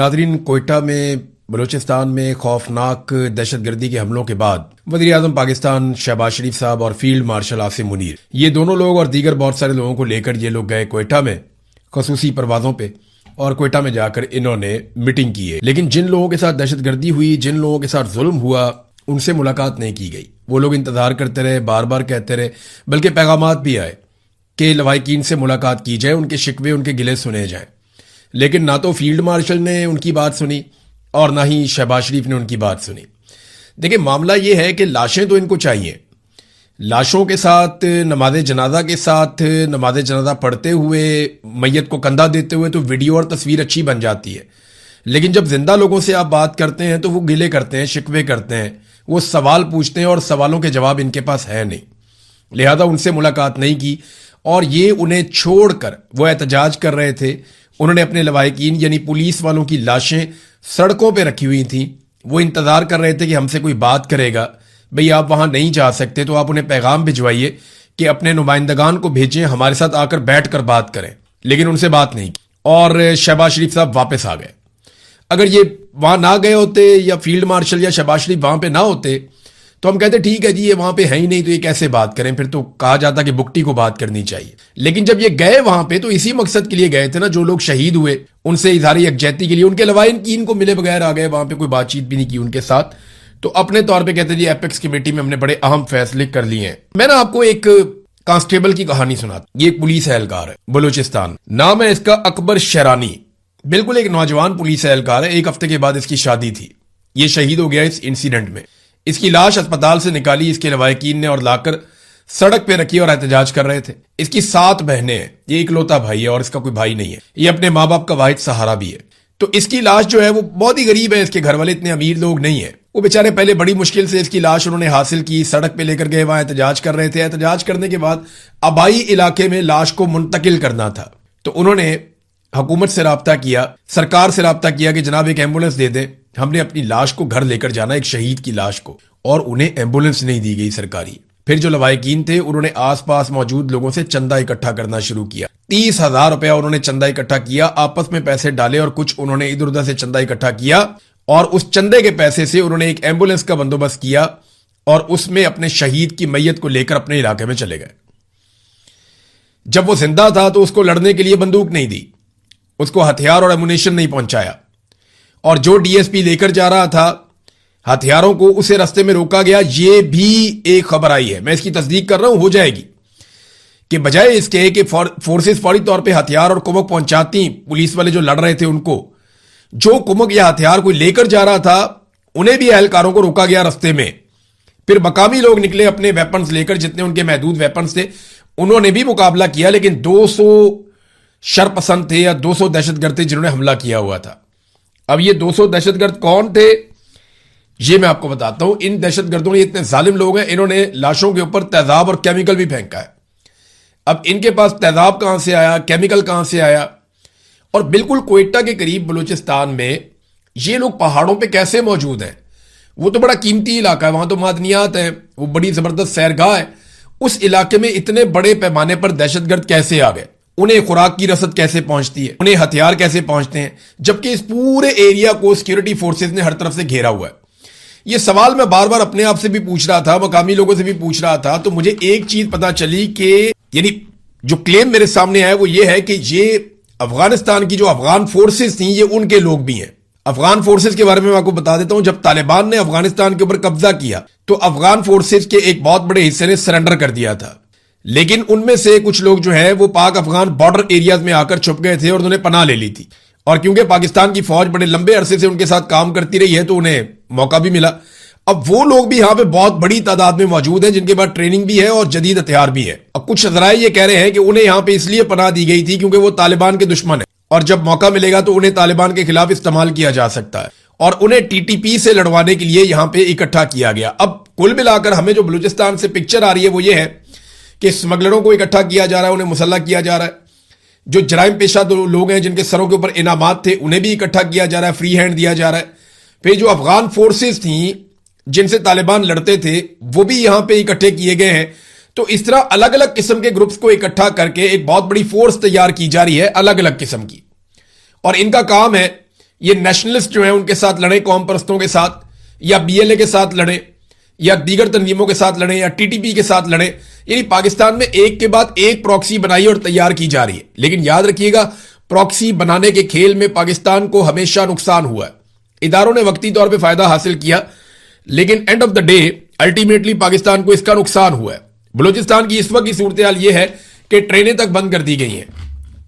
Nadreen, Quetta में बलूचिस्तान में खौफनाक दहशतगर्दी के हमलों के बाद वज़ीर आज़म पाकिस्तान शहबाज शरीफ साहब और फील्ड मार्शल आसिम मुनीर, ये दोनों लोग और दीगर बहुत सारे लोगों को लेकर ये लोग गए कोयटा में खसूसी परवाज़ों पे, और कोयटा में जाकर इन्होंने मीटिंग की है। लेकिन जिन लोगों के साथ दहशतगर्दी हुई, जिन लोगों के साथ जुल्म हुआ, उनसे मुलाकात नहीं की गई। वो लोग इंतजार करते रहे, बार बार कहते रहे, बल्कि पैगामात भी आए कि लवाहिकीन से मुलाकात की जाए, उनके शिकवे उनके गिले सुने जाएं। लेकिन ना तो फील्ड मार्शल ने उनकी बात सुनी और ना ही शहबाज शरीफ ने उनकी बात सुनी। देखिए, मामला यह है कि लाशें तो इनको चाहिए, लाशों के साथ नमाज जनाजा के साथ नमाज जनाजा पढ़ते हुए मैयत को कंधा देते हुए तो वीडियो और तस्वीर अच्छी बन जाती है। लेकिन जब जिंदा लोगों से आप बात करते हैं तो वो गिले करते हैं, शिकवे करते हैं, वो सवाल पूछते हैं और सवालों के जवाब इनके पास है नहीं। लिहाजा उनसे मुलाकात नहीं की और ये उन्हें छोड़कर वो एहतजाज कर रहे थे। उन्होंने अपने लवाहिकीन यानी पुलिस वालों की लाशें सड़कों पे रखी हुई थी। वो इंतजार कर रहे थे कि हमसे कोई बात करेगा। भाई, आप वहां नहीं जा सकते तो आप उन्हें पैगाम भिजवाइए कि अपने नुमाइंदगान को भेजें, हमारे साथ आकर बैठकर बात करें। लेकिन उनसे बात नहीं की और शहबाज शरीफ साहब वापस आ गए। अगर ये वहां ना गए होते या फील्ड मार्शल या शहबाज शरीफ वहां पे ना होते तो हम कहते ठीक है जी, ये वहां पे है ही नहीं तो ये कैसे बात करें। फिर तो कहा जाता कि बुकटी को बात करनी चाहिए। लेकिन जब ये गए वहां पे तो इसी मकसद के लिए गए थे ना, जो लोग शहीद हुए उनसे इजहारी यकजहती के लिए। उनके लवाहिकीन को मिले बगैर आ गए, वहां पे कोई बातचीत भी नहीं की उनके साथ। तो अपने तौर पे कहते जी एपेक्स कमेटी में हमने बड़े अहम फैसले कर लिए हैं। मैं ना आपको एक कांस्टेबल की कहानी सुनाता। ये एक पुलिस एहलकार है बलूचिस्तान, नाम है इसका अकबर शरानी। बिल्कुल एक नौजवान पुलिस एहलकार है। एक हफ्ते के बाद इसकी शादी थी। ये शहीद हो गया इस इंसिडेंट में। इसकी लाश अस्पताल से निकाली इसके लवाहिकीन ने और लाकर सड़क पे रखी और एहतजाज कर रहे थे। इसकी 7 बहनें हैं, ये इकलौता भाई है और इसका कोई भाई नहीं है। ये अपने माँ बाप का वाहिद सहारा भी है। तो इसकी लाश जो है वो बहुत ही गरीब है। इसके घर वाले इतने अमीर लोग नहीं है। वो बेचारे पहले बड़ी मुश्किल से इसकी लाश उन्होंने हासिल की, सड़क पे लेकर गए, वहां एहतजाज कर रहे थे। एहतजाज करने के बाद आबाई इलाके में लाश को मुंतकिल करना था। तो उन्होंने हुकूमत से राब्ता किया, सरकार से राब्ता किया कि जनाब एक एम्बुलेंस दे दें, हमने अपनी लाश को घर लेकर जाना, एक शहीद की लाश को। और उन्हें एम्बुलेंस नहीं दी गई सरकारी। फिर जो लवाहिकीन थे उन्होंने आसपास मौजूद लोगों से चंदा इकट्ठा करना शुरू किया। 30,000 रुपया उन्होंने चंदा इकट्ठा किया, आपस में पैसे डाले और कुछ उन्होंने इधर उधर से चंदा इकट्ठा किया और उस चंदे के पैसे से उन्होंने एक एम्बुलेंस का बंदोबस्त किया और उसमें अपने शहीद की मैयत को लेकर अपने इलाके में चले गए। जब वो जिंदा था तो उसको लड़ने के लिए बंदूक नहीं दी, उसको हथियार और एमुनेशन नहीं पहुंचाया, और जो डीएसपी लेकर जा रहा था हथियारों को उसे रास्ते में रोका गया। ये भी एक खबर आई है, मैं इसकी तस्दीक कर रहा हूं, हो जाएगी, कि बजाय इसके कि फोर्सेस फौरी तौर पे हथियार और कुमक पहुंचाती पुलिस वाले जो लड़ रहे थे उनको, जो कुमक या हथियार कोई लेकर जा रहा था उन्हें भी एहलकारों को रोका गया रास्ते में। फिर मकामी लोग निकले अपने वेपन्स लेकर, जितने उनके महदूद वेपन्स थे उन्होंने भी मुकाबला किया। लेकिन 200 शरपसंद थे या 200 दहशतगर्द थे जिन्होंने हमला किया हुआ था। अब ये 200 दहशतगर्द कौन थे ये मैं आपको बताता हूं। इन दहशतगर्दों ने, इतने जालिम लोग हैं, इन्होंने लाशों के ऊपर तेजाब और केमिकल भी फेंका है। अब इनके पास तेजाब कहां से आया, केमिकल कहां से आया, और बिल्कुल कोयटा के करीब बलूचिस्तान में ये लोग पहाड़ों पे कैसे मौजूद हैं। वो तो बड़ा कीमती इलाका है, वहां तो मादनियात है, वो बड़ी जबरदस्त सैरगाह है। उस इलाके में इतने बड़े पैमाने पर दहशतगर्द कैसे आ गए, उन्हें खुराक की रसद कैसे पहुंचती है, उन्हें हथियार कैसे पहुंचते हैं, जबकि इस पूरे एरिया को सिक्योरिटी फोर्सेज ने हर तरफ से घेरा हुआ है। ये सवाल मैं बार बार अपने आप से भी पूछ रहा था, मकामी लोगों से भी पूछ रहा था। तो मुझे एक चीज पता चली कि यानी जो क्लेम मेरे सामने आया वो ये है कि ये अफगानिस्तान की जो अफगान फोर्सेस थी ये उनके लोग भी हैं। अफगान फोर्सेस के बारे में मैं आपको बता देता हूं। जब तालिबान ने अफगानिस्तान के ऊपर कब्जा किया तो अफगान फोर्सेस के एक बहुत बड़े हिस्से ने सरेंडर कर दिया था। लेकिन उनमें से कुछ लोग जो है वो पाक अफगान बॉर्डर एरियाज में आकर छुप गए थे और उन्होंने पनाह ले ली थी। और क्योंकि पाकिस्तान की फौज बड़े लंबे अरसे से उनके साथ काम करती रही है तो उन्हें मौका भी मिला। अब वो लोग भी यहां पे बहुत बड़ी तादाद में मौजूद हैं जिनके पास ट्रेनिंग भी है और जदीद हथियार भी है। अब कुछ जराए ये कह रहे हैं कि उन्हें यहां पे इसलिए पनाह दी गई थी क्योंकि वो तालिबान के दुश्मन है और जब मौका मिलेगा तो उन्हें तालिबान के खिलाफ इस्तेमाल किया जा सकता है, और उन्हें टीटीपी से लड़वाने के लिए यहां पे इकट्ठा किया गया। अब कुल मिलाकर हमें जो बलूचिस्तान से पिक्चर आ रही है वो ये है कि स्मगलरों को इकट्ठा किया जा रहा है, उन्हें मुसल्लह किया जा रहा है। जो जराइम पेशा लोग हैं जिनके सरों के ऊपर इनामात थे उन्हें भी इकट्ठा किया जा रहा है, फ्री हैंड दिया जा रहा है। फिर जो अफगान फोर्सेस थी जिनसे तालिबान लड़ते थे वो भी यहां पे इकट्ठे किए गए हैं। तो इस तरह अलग अलग किस्म के ग्रुप्स को इकट्ठा करके एक बहुत बड़ी फोर्स तैयार की जा रही है अलग अलग किस्म की। और इनका काम है ये नेशनलिस्ट जो है उनके साथ लड़े, कौम परस्तों के साथ, या बीएलए के साथ लड़े, या दीगर तंजीमों के साथ लड़े, या टीटीपी के साथ लड़े। यानी पाकिस्तान में एक के बाद एक प्रॉक्सी बनाई और तैयार की जा रही है। लेकिन याद रखिएगा, प्रॉक्सी बनाने के खेल में पाकिस्तान को हमेशा नुकसान हुआ है। इदारों ने वक्ती तौर पे फायदा हासिल किया, लेकिन end of the day ultimately Pakistan को इसका नुकसान हुआ है। बलूचिस्तान की इस वक्त की सूरत हाल यह है कि ट्रेनें तक बंद कर दी गई हैं,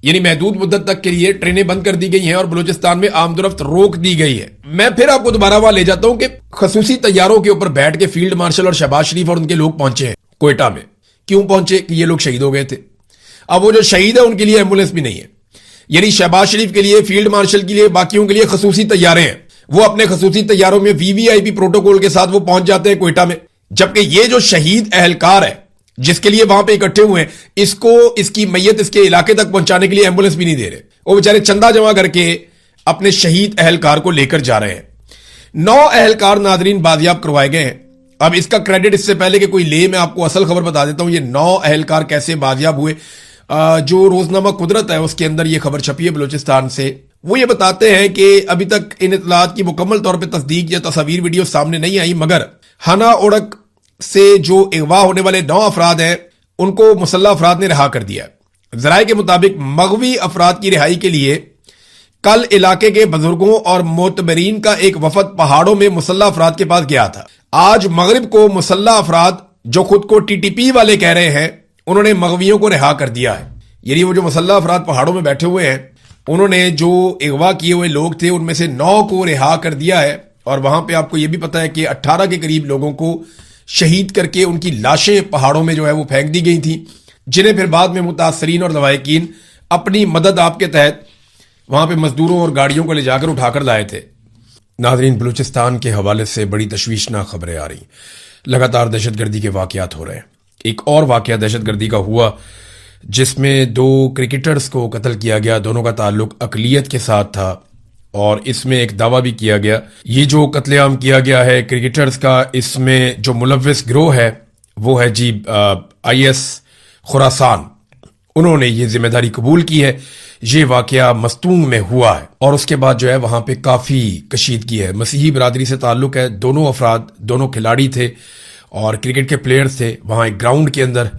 यानी महदूद मुद्दत तक के लिए ट्रेनें बंद कर दी गई हैं और बलूचिस्तान में आमदोरफ्त रोक दी गई है। मैं फिर आपको दोबारा वहां ले जाता हूं कि खसूसी तैयारों के ऊपर बैठ के फील्ड मार्शल और शहबाज शरीफ और उनके लोग पहुंचे हैं कोयटा में। क्यों पहुंचे? कि ये लोग शहीद हो गए थे। अब वो जो शहीद है उनके लिए एम्बुलेंस भी नहीं है। यानी शहबाज शरीफ के लिए, फील्ड मार्शल के लिए, बाकियों के लिए खसूसी तैयारे हैं। वो अपने खसूसी तैयारों में वीवीआईपी प्रोटोकॉल के साथ वो पहुंच जाते हैं कोयटा में। जबकि ये जो शहीद अहलकार है जिसके लिए वहां पे इकट्ठे हुए हैं, इसको इसकी मैयत इसके इलाके तक पहुंचाने के लिए एम्बुलेंस भी नहीं दे रहे। वो बेचारे चंदा जमा करके अपने शहीद अहलकार को लेकर जा रहे हैं। 9 अहलकार नाजरीन बाजियाब करवाए गए हैं। अब इसका क्रेडिट इससे पहले कि कोई ले, मैं आपको असल खबर बता देता हूं। ये 9 अहलकार कैसे बाजियाब हुए, जो रोजनामा कुदरत है उसके अंदर ये खबर छपी है बलूचिस्तान से। वो ये बताते हैं कि अभी तक इन इतलात की मुकम्मल तौर पर तस्दीक या तस्वीर वीडियो सामने नहीं आई, मगर हना ओड़क से जो अगवा होने वाले 9 अफराद हैं उनको मुसल्ला अफराद ने रिहा कर दिया। जराये के मुताबिक मगवी अफराद की रिहाई के लिए कल इलाके के बुजुर्गों और मोतबरीन का एक वफद पहाड़ों में मुसल्ला अफराद के पास गया था। आज मगरिब को मुसल्ला अफराद जो खुद को टीटीपी वाले कह रहे हैं, उन्होंने मगवियों को रिहा कर दिया है। यानी वो जो मुसल्ला अफराद पहाड़ों में बैठे हुए हैं, उन्होंने जो अगवा किए हुए लोग थे उनमें से 9 को रिहा कर दिया है। और वहां पर आपको यह भी पता है कि 18 के करीब लोगों को शहीद करके उनकी लाशें पहाड़ों में जो है वो फेंक दी गई थी, जिन्हें फिर बाद में मुतासरीन और लवाहिकीन अपनी मदद आपके तहत वहां पे मजदूरों और गाड़ियों को ले जाकर उठाकर लाए थे। नाजरीन, बलूचिस्तान के हवाले से बड़ी तशवीशनाक खबरें आ रही। लगातार दहशतगर्दी के वाकयात हो रहे हैं। एक और वाकया दहशतगर्दी का हुआ जिसमें 2 क्रिकेटर्स को कत्ल किया गया। दोनों का ताल्लुक अकलियत के साथ था और इसमें एक दावा भी किया गया, ये जो कत्लेआम किया गया है क्रिकेटर्स का, इसमें जो मुलव्विस गिरोह है वो है जी IS खुरासान। उन्होंने ये जिम्मेदारी कबूल की है। ये वाकया मस्तूंग में हुआ है और उसके बाद जो है वहां पे काफी कशीदगी है। मसीही बरादरी से ताल्लुक है। दोनों अफराद, दोनों खिलाड़ी थे और क्रिकेट के प्लेयर्स थे। वहां एक ग्राउंड के अंदर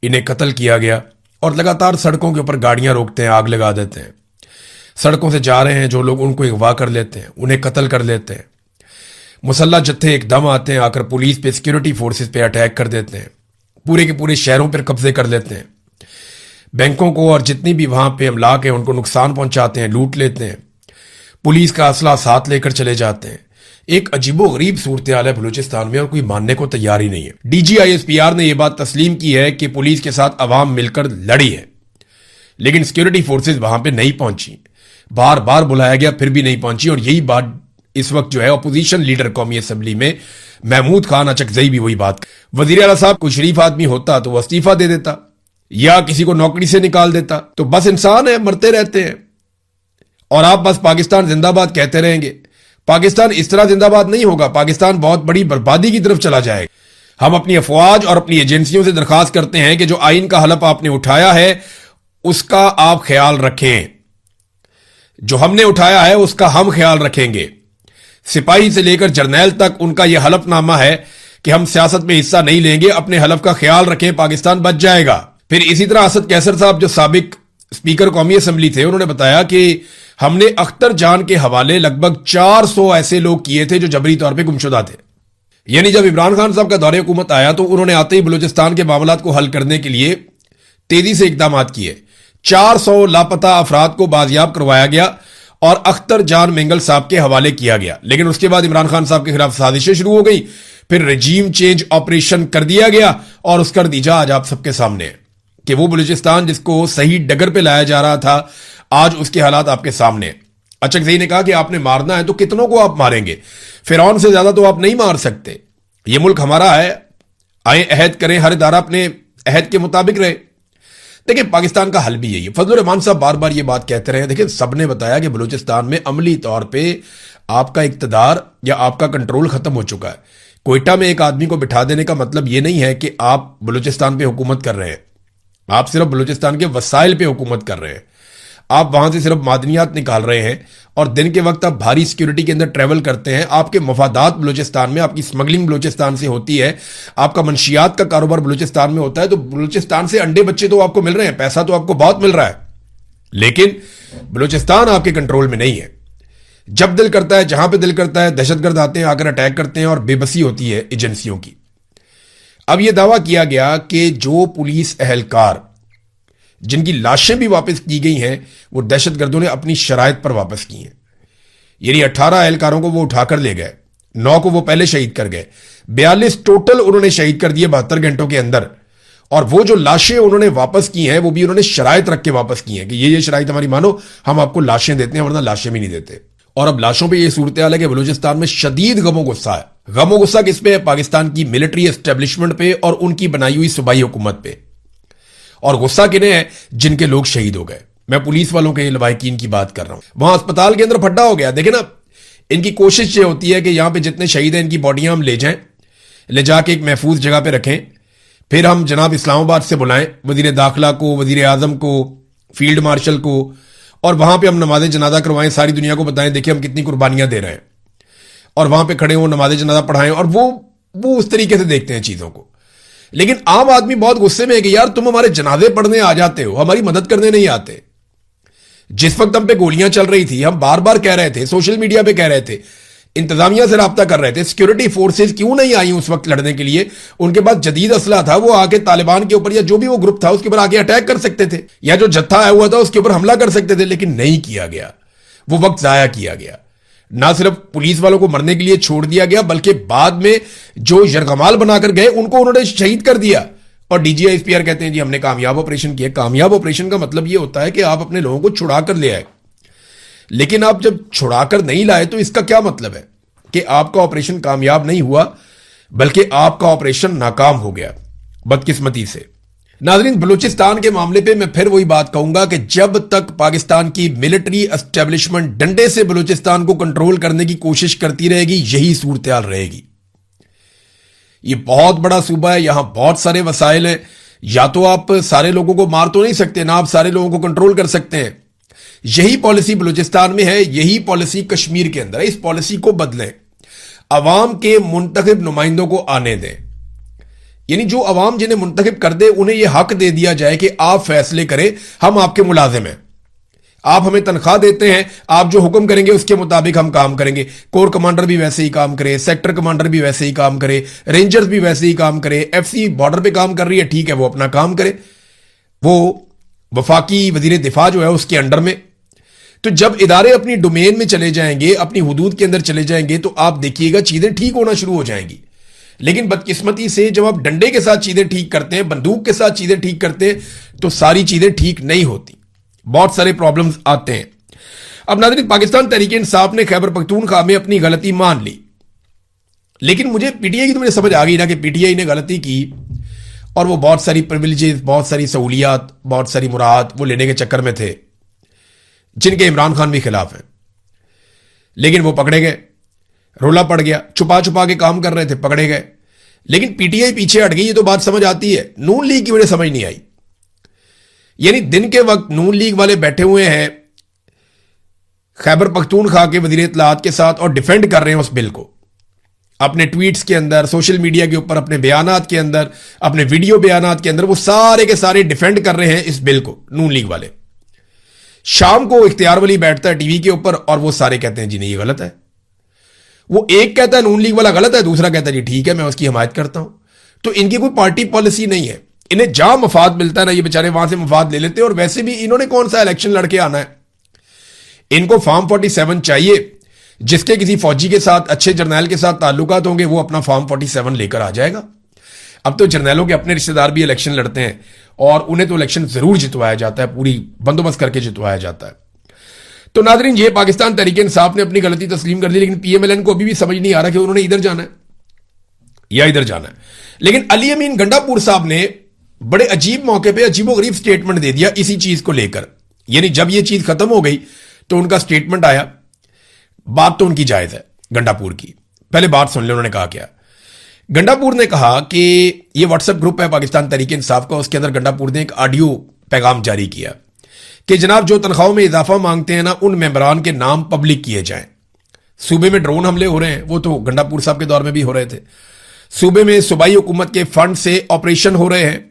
इन्हें कत्ल किया गया और लगातार सड़कों के ऊपर गाड़ियां रोकते हैं, आग लगा देते हैं। सड़कों से जा रहे हैं जो लोग, उनको अगवा कर लेते हैं, उन्हें कत्ल कर लेते हैं। मुसल्ला जत्थे एकदम आते हैं, आकर पुलिस पे, सिक्योरिटी फोर्सेस पे अटैक कर देते हैं। पूरे के पूरे शहरों पर कब्जे कर लेते हैं। बैंकों को और जितनी भी वहां पे अमलाक है उनको नुकसान पहुंचाते हैं, लूट लेते हैं। पुलिस का असला साथ लेकर चले जाते हैं। एक अजीबो गरीब सूरत हाल है बलूचिस्तान में और कोई मानने को तैयार ही नहीं है। DGISPR ने यह बात तस्लीम की है कि पुलिस के साथ अवाम मिलकर लड़ी है, लेकिन सिक्योरिटी फोर्सेज वहां पे नहीं पहुंची। बार बार बुलाया गया फिर भी नहीं पहुंची। और यही बात इस वक्त जो है अपोजिशन लीडर कौमी असम्बली में महमूद खान अचकजई भी वही बात। वजीर आला साहब कोई शरीफ आदमी होता तो वह इस्तीफा दे देता या किसी को नौकरी से निकाल देता। तो बस इंसान है, मरते रहते हैं और आप बस पाकिस्तान जिंदाबाद कहते रहेंगे। पाकिस्तान इस तरह जिंदाबाद नहीं होगा। पाकिस्तान बहुत बड़ी बर्बादी की तरफ चला जाएगा। हम अपनी अफवाज और अपनी एजेंसियों से दरखास्त करते हैं कि जो आइन का हलफ आपने उठाया है उसका आप ख्याल रखें। जो हमने उठाया है उसका हम ख्याल रखेंगे। सिपाही से लेकर जर्नैल तक उनका यह हलफनामा है कि हम सियासत में हिस्सा नहीं लेंगे, अपने हलफ का ख्याल रखें, पाकिस्तान बच जाएगा। फिर इसी तरह असद कैसर साहब जो साबिक स्पीकर कौमी असम्बली थे, उन्होंने बताया कि हमने अख्तर जान के हवाले लगभग 400 ऐसे लोग किए थे जो जबरी तौर पर गुमशुदा थे। यानी जब इमरान खान साहब का दौरे हुकूमत आया तो उन्होंने आते ही बलूचिस्तान के मामलात को हल करने के लिए तेजी से इकदाम किए। 400 लापता अफराद को बाजियाब करवाया गया और अख्तर जान मेंगल साहब के हवाले किया गया। लेकिन उसके बाद इमरान खान साहब के खिलाफ साजिशें शुरू हो गई। फिर रजीम चेंज ऑपरेशन कर दिया गया और उसका नतीजा आज आप सबके सामने है कि वो बलूचिस्तान जिसको सही डगर पे लाया जा रहा था, आज उसके हालात आपके सामने। अचकज़ई ने कहा कि आपने मारना है तो कितनों को आप मारेंगे, फिरौन से ज्यादा तो आप नहीं मार सकते। ये मुल्क हमारा है, आए अहद करें, हर इदारा अपने अहद के मुताबिक रहे। देखिए पाकिस्तान का हल भी यही है। फजलुर रहमान साहब बार बार ये बात कहते रहे। देखिए सबने बताया कि बलूचिस्तान में अमली तौर पे आपका इक्तदार या आपका कंट्रोल खत्म हो चुका है। कोयटा में एक आदमी को बिठा देने का मतलब ये नहीं है कि आप बलूचिस्तान पे हुकूमत कर रहे हैं। आप सिर्फ बलूचिस्तान के वसाइल पे हुकूमत कर रहे हैं। आप वहां से सिर्फ मादनियात निकाल रहे हैं और दिन के वक्त आप भारी सिक्योरिटी के अंदर ट्रेवल करते हैं, आपके मफादात बलूचिस्तान में, आपकी स्मगलिंग बलूचिस्तान से होती है, आपका मंशियात का कारोबार बलूचिस्तान में होता है, तो बलूचिस्तान से अंडे बच्चे तो आपको मिल रहे हैं, पैसा तो आपको बहुत मिल रहा है, लेकिन बलूचिस्तान आपके कंट्रोल में नहीं है। जब दिल करता है, जहां पे दिल करता है, दहशतगर्द आते हैं, आकर अटैक करते हैं और बेबसी होती है एजेंसियों की। अब यह दावा किया गया कि जो पुलिस एहलकार जिनकी लाशें भी वापस की गई हैं वो दहशतगर्दों ने अपनी शराइत पर वापस की हैं। यानी 18 एहलकारों को वो उठाकर ले गए, 9 को वो पहले शहीद कर गए, 42 टोटल उन्होंने शहीद कर दिए 72 घंटों के अंदर। और वो जो लाशें उन्होंने वापस की हैं वो भी उन्होंने शराइत रख के वापस की हैं कि ये शराइत हमारी मानो, हम आपको लाशें देते हैं, वरना लाशें भी नहीं देते। और अब लाशों पे ये सूरत हाल है कि बलूचिस्तान में शदीद गमो गुस्सा है। गमो गुस्सा किस पे है? पाकिस्तान की मिलिट्री एस्टेब्लिशमेंट पे और उनकी बनाई हुई सूबाई हुकूमत पे। और गुस्सा किन्हें है? जिनके लोग शहीद हो गए। मैं पुलिस वालों के लवाहिकीन की बात कर रहा हूं। वहां अस्पताल के अंदर फड्डा हो गया। देखे ना, इनकी कोशिश ये होती है कि यहां पे जितने शहीद हैं इनकी बॉडियां हम ले जाएं, ले जाके एक महफूज जगह पे रखें, फिर हम जनाब इस्लामाबाद से बुलाएं वजीर दाखिला को, वजीर आजम को, फील्ड मार्शल को, और वहां पे हम नमाज जनाजा करवाएं, सारी दुनिया को बताएं देखिए हम कितनी कुर्बानियां दे रहे हैं, और वहां पे खड़े हो नमाज जनाजा पढ़ाएं। और वो उस तरीके से देखते हैं चीजों को। लेकिन आम आदमी बहुत गुस्से में है कि यार तुम हमारे जनाजे पढ़ने आ जाते हो, हमारी मदद करने नहीं आते। जिस वक्त हम पे गोलियां चल रही थी, हम बार बार कह रहे थे, सोशल मीडिया पे कह रहे थे, इंतजामिया से राब्ता कर रहे थे, सिक्योरिटी फोर्सेज क्यों नहीं आई उस वक्त लड़ने के लिए? उनके पास जदीद असला था, वो आके तालिबान के ऊपर या जो भी वो ग्रुप था उसके ऊपर आके अटैक कर सकते थे, या जो जत्था आया हुआ था उसके ऊपर हमला कर सकते थे, लेकिन नहीं किया गया। वो वक्त जाया किया गया। ना सिर्फ पुलिस वालों को मरने के लिए छोड़ दिया गया, बल्कि बाद में जो यरगमाल बनाकर गए उनको उन्होंने शहीद कर दिया। और डीजीआईएसपीआर कहते हैं जी हमने कामयाब ऑपरेशन किया। कामयाब ऑपरेशन का मतलब यह होता है कि आप अपने लोगों को छुड़ा कर ले आए, लेकिन आप जब छुड़ाकर नहीं लाए तो इसका क्या मतलब है? कि आपका ऑपरेशन कामयाब नहीं हुआ, बल्कि आपका ऑपरेशन नाकाम हो गया, बदकिस्मती से। नाज़रीन, बलूचिस्तान के मामले पे मैं फिर वही बात कहूंगा कि जब तक पाकिस्तान की मिलिट्री एस्टेब्लिशमेंट डंडे से बलूचिस्तान को कंट्रोल करने की कोशिश करती रहेगी, यही सूरत हाल रहेगी। ये बहुत बड़ा सूबा है, यहां बहुत सारे वसाइल हैं। या तो आप सारे लोगों को मार तो नहीं सकते ना, आप सारे लोगों को कंट्रोल कर सकते हैं। यही पॉलिसी बलूचिस्तान में है, यही पॉलिसी कश्मीर के अंदर है। इस पॉलिसी को बदलें, अवाम के मुंतखब नुमाइंदों को आने दें। यानी जो अवाम जिन्हें मुंतखब कर दे उन्हें यह हक दे दिया जाए कि आप फैसले करें, हम आपके मुलाजिम हैं, आप हमें तनख्वाह देते हैं, आप जो हुक्म करेंगे उसके मुताबिक हम काम करेंगे। कोर कमांडर भी वैसे ही काम करे, सेक्टर कमांडर भी वैसे ही काम करे, रेंजर्स भी वैसे ही काम करे, एफसी बॉर्डर पे काम कर रही है, ठीक है, वो अपना काम करे, वो वफाकी वजीर दिफा जो है उसके अंडर में। तो जब इदारे अपनी डोमेन में चले जाएंगे, अपनी हुदूद के अंदर चले जाएंगे, तो आप देखिएगा चीजें ठीक होना शुरू हो जाएंगी। लेकिन बदकिस्मती से जब आप डंडे के साथ चीजें ठीक करते हैं, बंदूक के साथ चीजें ठीक करते हैं, तो सारी चीजें ठीक नहीं होती, बहुत सारे प्रॉब्लम्स आते हैं। अब नाज़रीन, पाकिस्तान तहरीक इंसाफ ने खैबर पख्तूनख्वा में अपनी गलती मान ली, लेकिन मुझे पीटीआई की तो मुझे समझ आ गई ना कि पीटीआई ने गलती की और वो बहुत सारी प्रिविलेजेस, बहुत सारी सहूलियात, बहुत सारी मुराद वो लेने के चक्कर में थे, जिनके इमरान खान भी खिलाफ हैं। लेकिन वो पकड़े गए, रोला पड़ गया, छुपा छुपा के काम कर रहे थे, पकड़े गए। लेकिन पीटीआई पीछे हट गई, ये तो बात समझ आती है। नून लीग की वजह समझ नहीं आई। यानी दिन के वक्त नून लीग वाले बैठे हुए हैं खैबर पख्तूनख्वा के वजीर इत्तलाआत के साथ और डिफेंड कर रहे हैं उस बिल को, अपने ट्वीट्स के अंदर, सोशल मीडिया के ऊपर, अपने बयानात के अंदर, अपने वीडियो बयानात के अंदर, वो सारे के सारे डिफेंड कर रहे हैं इस बिल को, नून लीग वाले। शाम को इख्तियार वली बैठता है टीवी के ऊपर और वो सारे कहते हैं जी नहीं ये गलत है। वो एक कहता है नून लीग वाला गलत है, दूसरा कहता है जी ठीक है मैं उसकी हिमायत करता हूं। तो इनकी कोई पार्टी पॉलिसी नहीं है। इन्हें जहां मफाद मिलता है ना, ये बेचारे वहां से मफाद ले लेते हैं। और वैसे भी इन्होंने कौन सा इलेक्शन लड़के आना है? इनको फॉर्म 47 चाहिए। जिसके किसी फौजी के साथ, अच्छे जर्नैल के साथ ताल्लुकात होंगे, वो अपना फॉर्म 47 लेकर आ जाएगा। अब तो जर्नैलों के अपने रिश्तेदार भी इलेक्शन लड़ते हैं और उन्हें तो इलेक्शन जरूर जितवाया जाता है, पूरी बंदोबस्त करके जितवाया जाता है। तो नाज़रीन, ये पाकिस्तान तहरीक इंसाफ ने अपनी गलती तस्लीम कर ली, लेकिन पीएमएलएन को अभी भी समझ नहीं आ रहा कि उन्होंने इधर जाना है या इधर जाना है। लेकिन अली अमीन गंडापुर साहब ने बड़े अजीब मौके पे अजीबोगरीब स्टेटमेंट दे दिया इसी चीज को लेकर। यानी जब ये चीज खत्म हो गई तो उनका स्टेटमेंट आया। बात तो उनकी जायज है गंडापुर की, पहले बात सुन ले उन्होंने कहा क्या। गंडापुर ने कहा कि ये व्हाट्सएप ग्रुप है पाकिस्तान तहरीक इंसाफ का, उसके अंदर गंडापुर ने एक ऑडियो पैगाम जारी किया कि जनाब जो तनख्वाहों में इजाफा मांगते हैं ना, उन मेंबरान के नाम पब्लिक किए जाएं। सूबे में ड्रोन हमले हो रहे हैं, वो तो गंडापुर साहब के दौर में भी हो रहे थे। सूबे में सूबाई हुकूमत के फंड से ऑपरेशन हो रहे हैं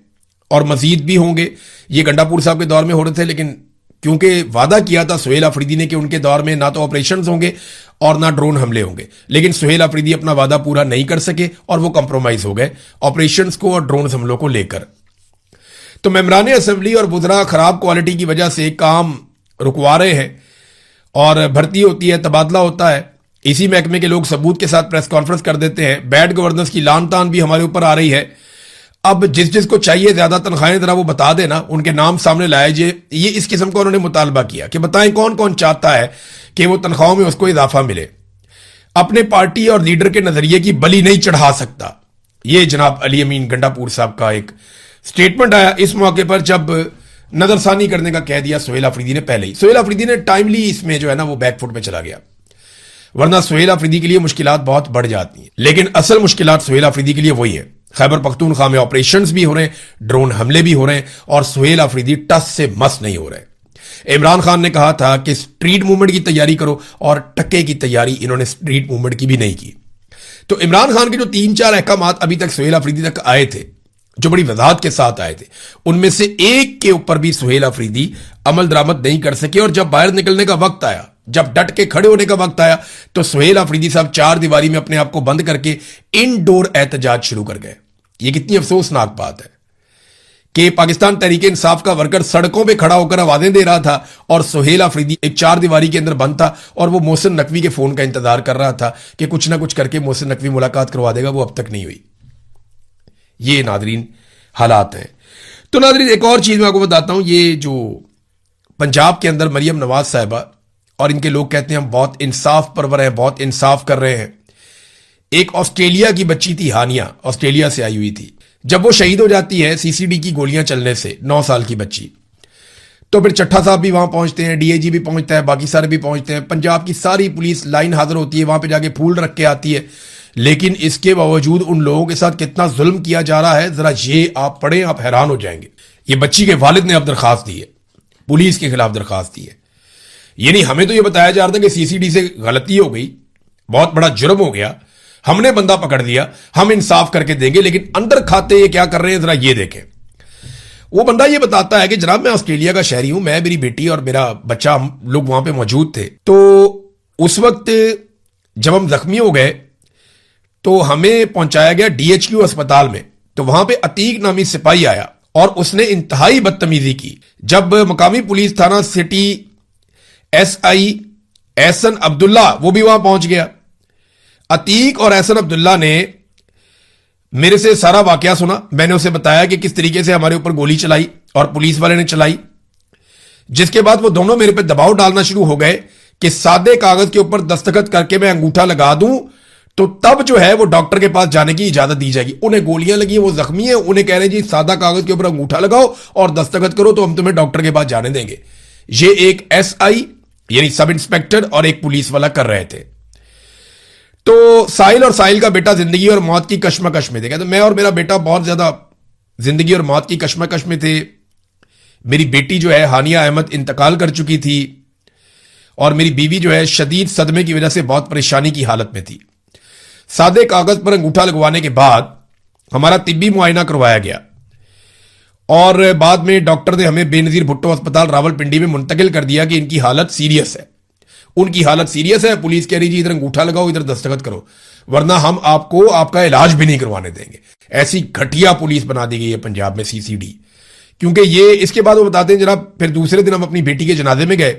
और मजीद भी होंगे। ये गंडापुर साहब के दौर में हो रहे थे, लेकिन क्योंकि वादा किया था सुहेल अफरीदी ने कि उनके दौर में ना तो ऑपरेशंस होंगे और ना ड्रोन हमले होंगे, लेकिन सुहेल अफरीदी अपना वादा पूरा नहीं कर सके और वो कंप्रोमाइज हो गए ऑपरेशंस को और ड्रोन हमलों को लेकर। तो मेंबरान असेंबली और वुज़रा खराब क्वालिटी की वजह से काम रुकवा रहे हैं और भर्ती होती है, तबादला होता है। इसी महकमे के लोग सबूत के साथ प्रेस कॉन्फ्रेंस कर देते हैं। बैड गवर्नेंस की लान तान भी हमारे ऊपर आ रही है। अब जिस जिसको चाहिए ज्यादा तनख्वाहें जरा वो बता देना, उनके नाम सामने लाए जे। ये इस किस्म का उन्होंने मुतालबा किया कि बताएं कौन कौन चाहता है कि वो तनख्वाहों में उसको इजाफा मिले। अपने पार्टी और लीडर के नजरिए की बलि नहीं चढ़ा सकता। ये जनाब अली अमीन गंडापुर साहब का एक स्टेटमेंट आया इस मौके पर, जब नजरसानी करने का कह दिया सुहेल अफरीदी ने पहले ही। सुहेल अफरीदी ने टाइमली इसमें जो है ना वो बैकफुट पे चला गया, वरना सुहेल अफरीदी के लिए मुश्किलात बहुत बढ़ जाती हैं। लेकिन असल मुश्किलात सुहेल अफरीदी के लिए वही है। खैबर पख्तूनख्वा में ऑपरेशंस भी हो रहे हैं, ड्रोन हमले भी हो रहे हैं और सुहेल अफरीदी टस से मस नहीं हो रहे। इमरान खान ने कहा था कि स्ट्रीट मूवमेंट की तैयारी करो और टक्के की तैयारी इन्होंने स्ट्रीट मूवमेंट की भी नहीं की। तो इमरान खान के जो 3-4 अहकामात अभी तक सुहेल अफरीदी तक आए थे, जो बड़ी वजाहत के साथ आए थे, उनमें से एक के ऊपर भी सुहेल अफरीदी अमल दरामद नहीं कर सके। और जब बाहर निकलने का वक्त आया, जब डट के खड़े होने का वक्त आया, तो सुहेल अफरीदी साहब 4 दीवारी में अपने आप को बंद करके इनडोर एहतजाज शुरू कर गए। ये कितनी अफसोसनाक बात है कि पाकिस्तान तहरीक इंसाफ का वर्कर सड़कों पे खड़ा होकर आवाजें दे रहा था और सुहेल अफरीदी एक 4 दीवारी के अंदर बंद था और वो मोहसिन नकवी के फोन का इंतजार कर रहा था कि कुछ ना कुछ करके मोहसिन नकवी मुलाकात करवा देगा। वो अब तक नहीं हुई। ये नादरीन हालात है। तो नादरीन एक और चीज मैं आपको बताता हूं। ये जो पंजाब के अंदर मरियम नवाज साहिबा और इनके लोग कहते हैं हम बहुत इंसाफ परवर हैं, बहुत इंसाफ कर रहे हैं। एक ऑस्ट्रेलिया की बच्ची थी हानिया, ऑस्ट्रेलिया से आई हुई थी। जब वो शहीद हो जाती है सीसीडी की गोलियां चलने से, 9 साल की बच्ची, तो फिर चट्टा साहब भी वहां पहुंचते हैं, डीआईजी भी पहुंचता है, बाकी सारे भी पहुंचते हैं, पंजाब की सारी पुलिस लाइन हाजिर होती है, वहां पे जाके फूल रख के आती है। लेकिन इसके बावजूद उन लोगों के साथ कितना जुल्म किया जा रहा है, जरा ये आप पढ़ें, आप हैरान हो जाएंगे। ये बच्ची के वालिद ने अब दरखास्त दी है, पुलिस के खिलाफ दरखास्त दी है। यानी हमें तो ये बताया जा रहा था कि सीसीडी से गलती हो गई, बहुत बड़ा जुर्म हो गया, हमने बंदा पकड़ लिया, हम इंसाफ करके देंगे, लेकिन अंदर खाते ये क्या कर रहे हैं जरा ये देखें। वो बंदा ये बताता है कि जनाब मैं ऑस्ट्रेलिया का शहरी हूं, मैं, मेरी बेटी और मेरा बच्चा, हम लोग वहां पे मौजूद थे। तो उस वक्त जब हम जख्मी हो गए तो हमें पहुंचाया गया डीएचक्यू अस्पताल में। तो वहां पे अतीक नामी सिपाही आया और उसने इंतहाई बदतमीजी की। जब मकामी पुलिस थाना सिटी एसआई एहसन अब्दुल्ला वो भी वहां पहुंच गया। अतीक और एहसन अब्दुल्ला ने मेरे से सारा वाकया सुना। मैंने उसे बताया कि किस तरीके से हमारे ऊपर गोली चलाई और पुलिस वाले ने चलाई। जिसके बाद वो दोनों मेरे पे दबाव डालना शुरू हो गए कि सादे कागज के ऊपर दस्तखत करके मैं अंगूठा लगा दूं तो तब जो है वो डॉक्टर के पास जाने की इजाजत दी जाएगी। उन्हें गोलियां लगी, वो जख्मी है, उन्हें कह रहे जी सादा कागज के ऊपर अंगूठा लगाओ और दस्तखत करो तो हम तुम्हें डॉक्टर के पास जाने देंगे। ये एक एसआई यानी सब इंस्पेक्टर और एक पुलिस वाला कर रहे थे। तो साहिल और साहिल का बेटा जिंदगी और मौत की कश्मकश में थे। कहते मैं और मेरा बेटा बहुत ज्यादा जिंदगी और मौत की कश्मकश में थे। मेरी बेटी जो है हानिया अहमद इंतकाल कर चुकी थी और मेरी बीवी जो है शदीद सदमे की वजह से बहुत परेशानी की हालत में थी। सादे कागज पर अंगूठा लगवाने के बाद हमारा तिब्बी मुआयना करवाया गया और बाद में डॉक्टर ने हमें बेनजीर भुट्टो अस्पताल रावलपिंडी में मुंतकिल कर दिया कि इनकी हालत सीरियस है। उनकी हालत सीरियस है, पुलिस कह रही जी इधर अंगूठा लगाओ, इधर दस्तखत करो, वरना हम आपको आपका इलाज भी नहीं करवाने देंगे। ऐसी घटिया पुलिस बना दी गई है पंजाब में सीसीडी। क्योंकि ये इसके बाद वो बताते हैं जनाब फिर दूसरे दिन हम अपनी बेटी के जनाजे में गए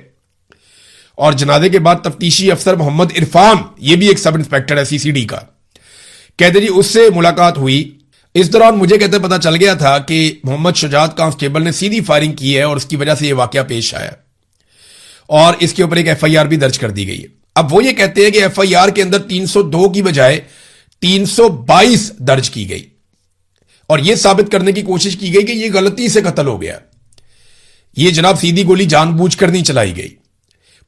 और जनाजे के बाद तफ्तीशी अफसर मोहम्मद इरफान, ये भी एक सब इंस्पेक्टर है सीसीडी का, कहते जी उससे मुलाकात हुई। इस दौरान मुझे कहते पता चल गया था कि मोहम्मद शुजात कांस्टेबल ने सीधी फायरिंग की है और उसकी वजह से यह वाकया पेश आया और इसके ऊपर एक एफआईआर भी दर्ज कर दी गई है। अब वो ये कहते हैं कि एफआईआर के अंदर 302 की बजाय 322 दर्ज की गई और यह साबित करने की कोशिश की गई कि यह गलती से कत्ल हो गया। यह जनाब सीधी गोली जानबूझकर नहीं चलाई गई।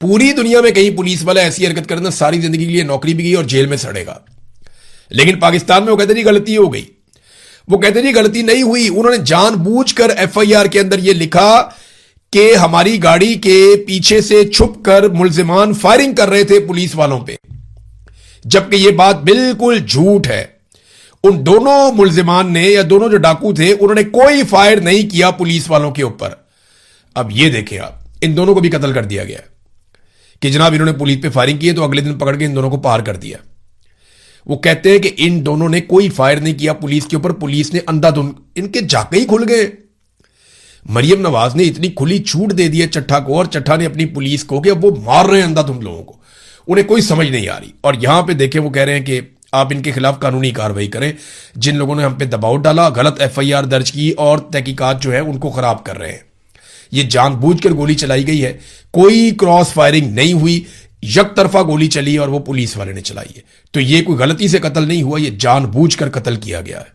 पूरी दुनिया में कहीं पुलिस वाला ऐसी हरकत करना सारी जिंदगी के लिए नौकरी भी गई और जेल में सड़ेगा, लेकिन पाकिस्तान में वो कहते जी गलती हो गई। वो कहते जी गलती नहीं हुई, उन्होंने जानबूझकर एफआईआर के अंदर यह लिखा कि हमारी गाड़ी के पीछे से छुपकर मुल्जिमान फायरिंग कर रहे थे पुलिस वालों पे, जबकि यह बात बिल्कुल झूठ है। उन दोनों मुल्जिमान ने या दोनों जो डाकू थे उन्होंने कोई फायर नहीं किया पुलिस वालों के ऊपर। अब ये देखें आप, इन दोनों को भी कत्ल कर दिया गया कि जनाब इन्होंने पुलिस पे फायरिंग की है, तो अगले दिन पकड़ के इन दोनों को पार कर दिया। वो कहते हैं कि इन दोनों ने कोई फायर नहीं किया पुलिस के ऊपर, पुलिस ने अंधाधुंध, इनके झाके ही खुल गए। मरियम नवाज ने इतनी खुली छूट दे दी है चट्ठा को, और चट्ठा ने अपनी पुलिस को, कि अब वो मार रहे हैं अंधाधुंध लोगों को, उन्हें कोई समझ नहीं आ रही। और यहां पे देखें वो कह रहे हैं कि आप इनके खिलाफ कानूनी कार्रवाई करें, जिन लोगों ने हम पे दबाव डाला, गलत एफआईआर दर्ज की और तहकीकात जो है उनको खराब कर रहे हैं। ये जानबूझकर गोली चलाई गई है, कोई क्रॉस फायरिंग नहीं हुई, एक तरफा गोली चली और वो पुलिस वाले ने चलाई है। तो ये कोई गलती से कत्ल नहीं हुआ, ये जानबूझकर कत्ल किया गया है।